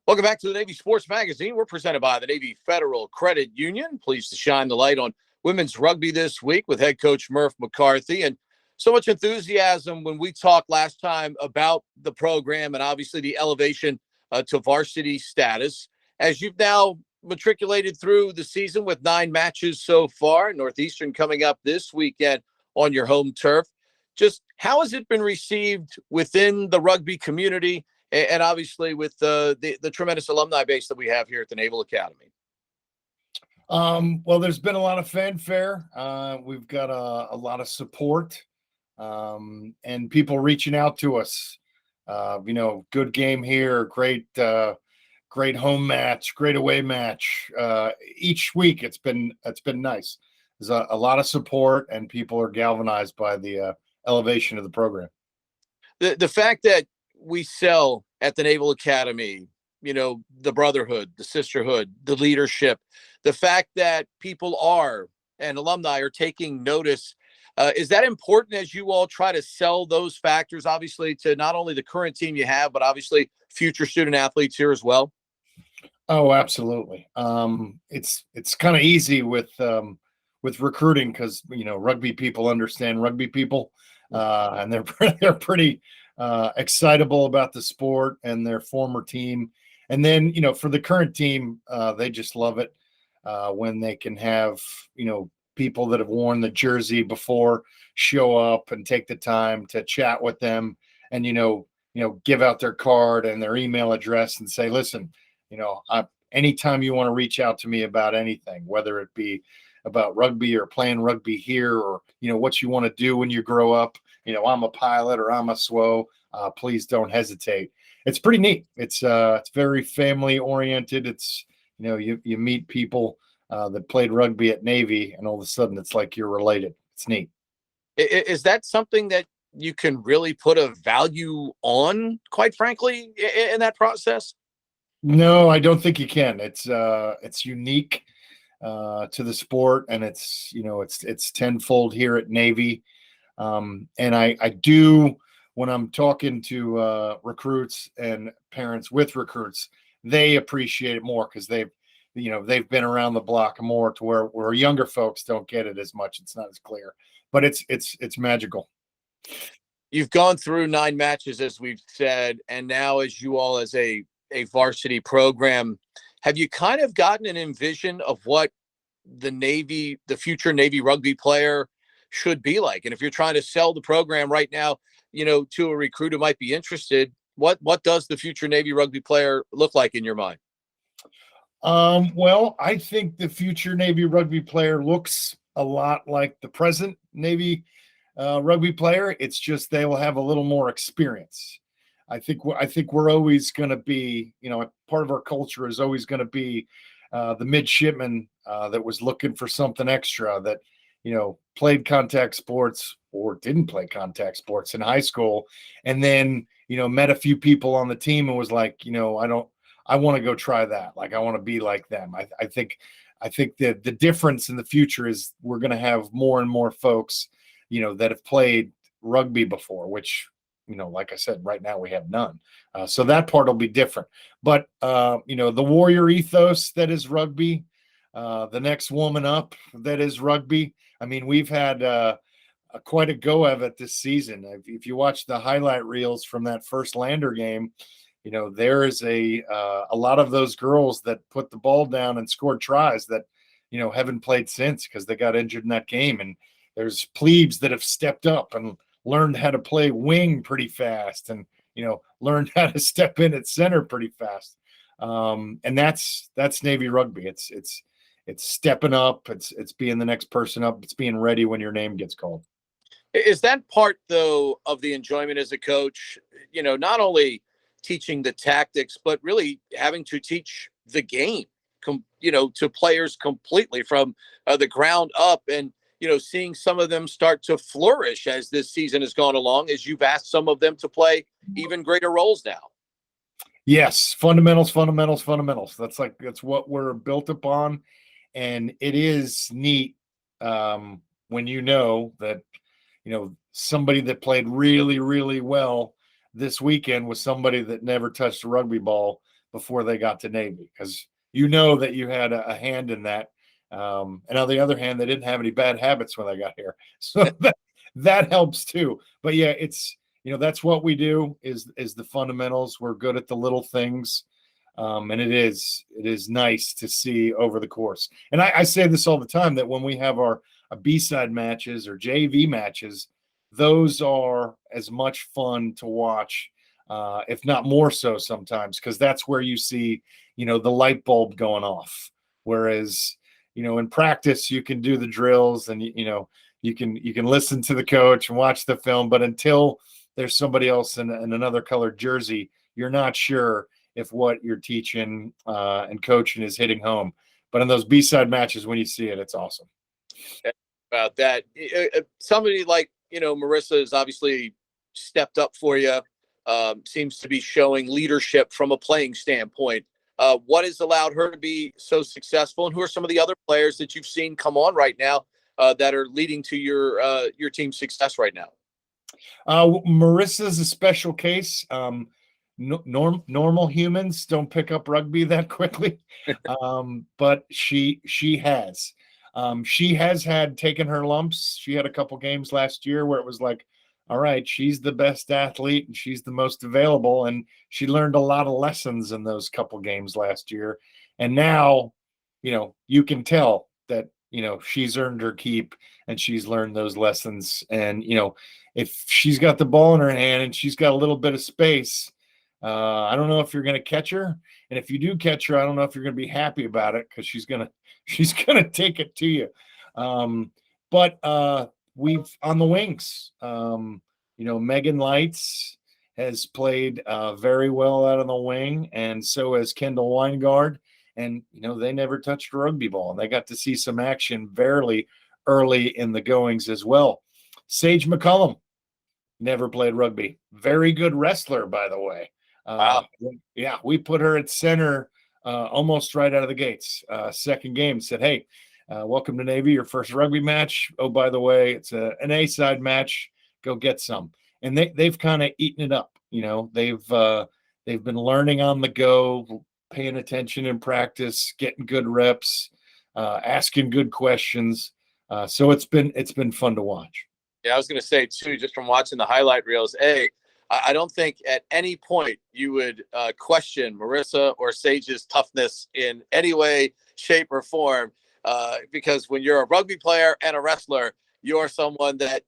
Welcome back to the Navy Sports Magazine. We're presented by the Navy Federal Credit Union. Pleased to shine the light on women's rugby this week with head coach Murph McCarthy. And so much enthusiasm when we talked last time about the program and obviously the elevation to varsity status. As you've now matriculated through the season with 9 matches so far, Northeastern coming up this weekend on your home turf. Just how has it been received within the rugby community? And obviously with the tremendous alumni base that we have here at the Naval Academy? Well, there's been a lot of fanfare. We've got a lot of support and people reaching out to us. Good game here, great home match, great away match. Each week it's been nice. There's a lot of support and people are galvanized by the elevation of the program. The fact that we sell at the Naval Academy, the brotherhood, the sisterhood, the leadership, the fact that people and alumni are taking notice. Is that important as you all try to sell those factors, obviously, to not only the current team you have, but obviously future student athletes here as well? Oh, absolutely. It's kind of easy with recruiting because, rugby people understand rugby people and they're pretty excitable about the sport and their former team. And then, for the current team, they just love it when they can have, people that have worn the jersey before show up and take the time to chat with them and, give out their card and their email address and say, listen, anytime you want to reach out to me about anything, whether it be about rugby or playing rugby here or, what you want to do when you grow up, I'm a pilot or I'm a SWO, please don't hesitate. It's pretty neat. It's very family oriented. It's, you meet people that played rugby at Navy and all of a sudden it's like you're related. It's neat. Is that something that you can really put a value on, quite frankly, in that process? No, I don't think you can. It's unique to the sport and it's tenfold here at Navy. And I do, when I'm talking to recruits and parents with recruits, they appreciate it more because they've been around the block more to where younger folks don't get it as much. It's not as clear, but it's magical. You've gone through 9 matches, as we've said, and now as you all as a varsity program, have you kind of gotten an envision of what the future Navy rugby player should be like? And if you're trying to sell the program right now, to a recruit who might be interested, what does the future Navy rugby player look like in your mind? Well, I think the future Navy rugby player looks a lot like the present Navy rugby player. It's just they will have a little more experience. I think we're always going to be, part of our culture is always going to be the midshipman that was looking for something extra, that played contact sports or didn't play contact sports in high school, and then met a few people on the team and was like, I want to go try that. Like, I want to be like them. I think that the difference in the future is we're going to have more and more folks, that have played rugby before, which, like I said, right now we have none. So that part will be different. But, the warrior ethos that is rugby, the next woman up that is rugby. I mean, we've had quite a go of it this season. If you watch the highlight reels from that first Lander game, there is a lot of those girls that put the ball down and scored tries that, haven't played since because they got injured in that game. And there's plebes that have stepped up and learned how to play wing pretty fast and, learned how to step in at center pretty fast. And that's Navy rugby. It's stepping up. It's being the next person up. It's being ready when your name gets called. Is that part, though, of the enjoyment as a coach, not only teaching the tactics, but really having to teach the game, to players completely from the ground up and, seeing some of them start to flourish as this season has gone along, as you've asked some of them to play even greater roles now? Yes. Fundamentals. That's what we're built upon. And it is neat when that, somebody that played really, really well this weekend was somebody that never touched a rugby ball before they got to Navy, because you know that you had a hand in that. And on the other hand, they didn't have any bad habits when they got here, so that helps too. But yeah, it's, that's what we do, is the fundamentals. We're good at the little things. And it is nice to see over the course. And I say this all the time, that when we have our B-side matches or JV matches, those are as much fun to watch, if not more so sometimes, because that's where you see, the light bulb going off. Whereas, in practice, you can do the drills and, you can listen to the coach and watch the film, but until there's somebody else in another colored jersey, you're not sure if what you're teaching and coaching is hitting home. But in those B-side matches, when you see it, it's awesome. About that, somebody like, Marissa has obviously stepped up for you, seems to be showing leadership from a playing standpoint. What has allowed her to be so successful, and who are some of the other players that you've seen come on right now that are leading to your team's success right now? Marissa's a special case. Normal humans don't pick up rugby that quickly, but she has. She has taken her lumps. She had a couple games last year where it was like, all right, she's the best athlete and she's the most available, and she learned a lot of lessons in those couple games last year. And now, you can tell that, she's earned her keep and she's learned those lessons. And, if she's got the ball in her hand and she's got a little bit of space, I don't know if you're going to catch her. And if you do catch her, I don't know if you're going to be happy about it, because she's going to take it to you. But we've on the wings, Megan Lights has played very well out on the wing, and so has Kendall Weingard. And, they never touched a rugby ball, and they got to see some action very early in the goings as well. Sage McCullum never played rugby. Very good wrestler, by the way. Wow. Yeah, we put her at center almost right out of the gates. Second game, said, hey, welcome to Navy, your first rugby match. Oh, by the way, it's an A-side match. Go get some. And they've kind of eaten it up. They've been learning on the go, paying attention in practice, getting good reps, asking good questions. So it's been fun to watch. Yeah, I was going to say too, just from watching the highlight reels, I don't think at any point you would question Marissa or Sage's toughness in any way, shape, or form, because when you're a rugby player and a wrestler, you're someone that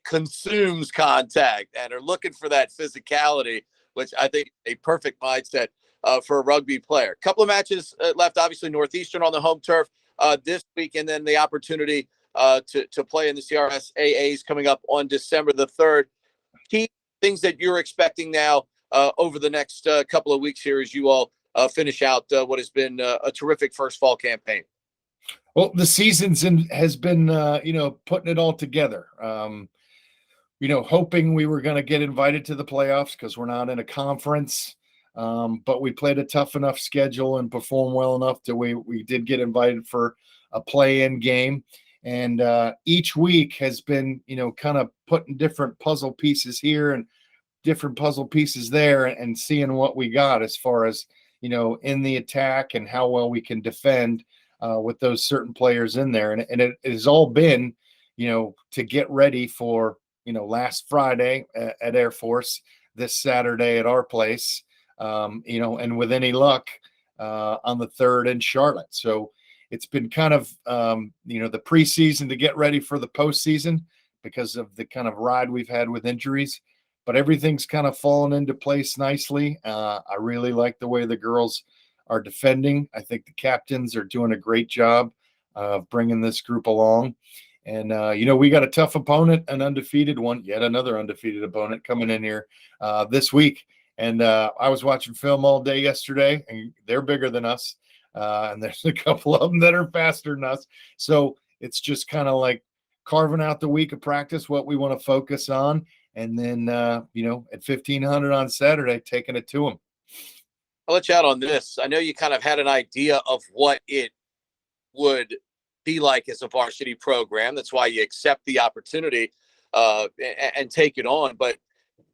consumes contact and are looking for that physicality, which I think is a perfect mindset for a rugby player. A couple of matches left, obviously Northeastern on the home turf this week, and then the opportunity to play in the CRSAAs coming up on December the 3rd. Key things that you're expecting now over the next couple of weeks here as you all finish out what has been a terrific first fall campaign? Well, the season's has been, putting it all together. Hoping we were going to get invited to the playoffs because we're not in a conference. But we played a tough enough schedule and performed well enough that we did get invited for a play-in game. And each week has been, kind of putting different puzzle pieces here and different puzzle pieces there, and seeing what we got as far as, in the attack and how well we can defend with those certain players in there. And it has all been, to get ready for, last Friday at Air Force, this Saturday at our place, and with any luck on the 3rd in Charlotte. So it's been kind of, the preseason to get ready for the postseason because of the kind of ride we've had with injuries. But everything's kind of fallen into place nicely. I really like the way the girls are defending. I think the captains are doing a great job of bringing this group along. And, we got a tough opponent, an undefeated one, yet another undefeated opponent coming in here this week. And I was watching film all day yesterday, and they're bigger than us. And there's a couple of them that are faster than us. So it's just kind of like carving out the week of practice, what we want to focus on. And then, at 1500 on Saturday, taking it to them. I'll let you out on this. I know you kind of had an idea of what it would be like as a varsity program. That's why you accept the opportunity and take it on. But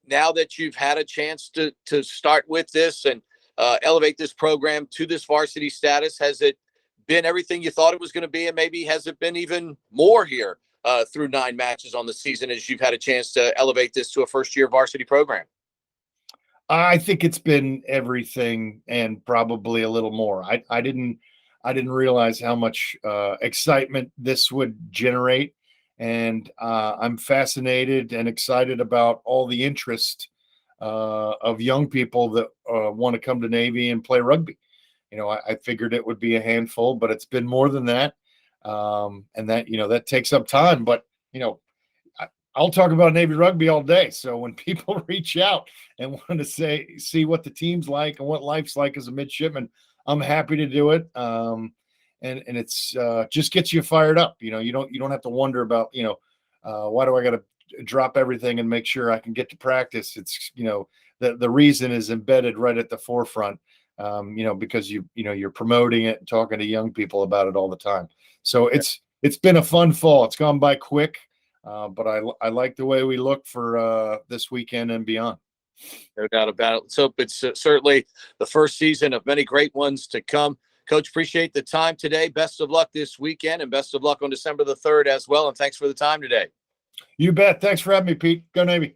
now that you've had a chance to start with this and elevate this program to this varsity status? Has it been everything you thought it was going to be, and maybe has it been even more here through 9 matches on the season as you've had a chance to elevate this to a first-year varsity program? I think it's been everything and probably a little more. I didn't realize how much excitement this would generate, and I'm fascinated and excited about all the interest of young people that want to come to Navy and play rugby. I figured it would be a handful, but it's been more than that, and that that takes up time. But I'll talk about Navy rugby all day. So when people reach out and want to see what the team's like and what life's like as a midshipman, I'm happy to do it. And it's just gets you fired up. You don't have to wonder about, why do I got to drop everything and make sure I can get to practice? It's, the reason is embedded right at the forefront, because you're promoting it and talking to young people about it all the time. So it's been a fun fall. It's gone by quick. But I like the way we look for this weekend and beyond. No doubt about it. So it's certainly the first season of many great ones to come. Coach, appreciate the time today. Best of luck this weekend, and best of luck on December the 3rd as well. And thanks for the time today. You bet. Thanks for having me, Pete. Go Navy.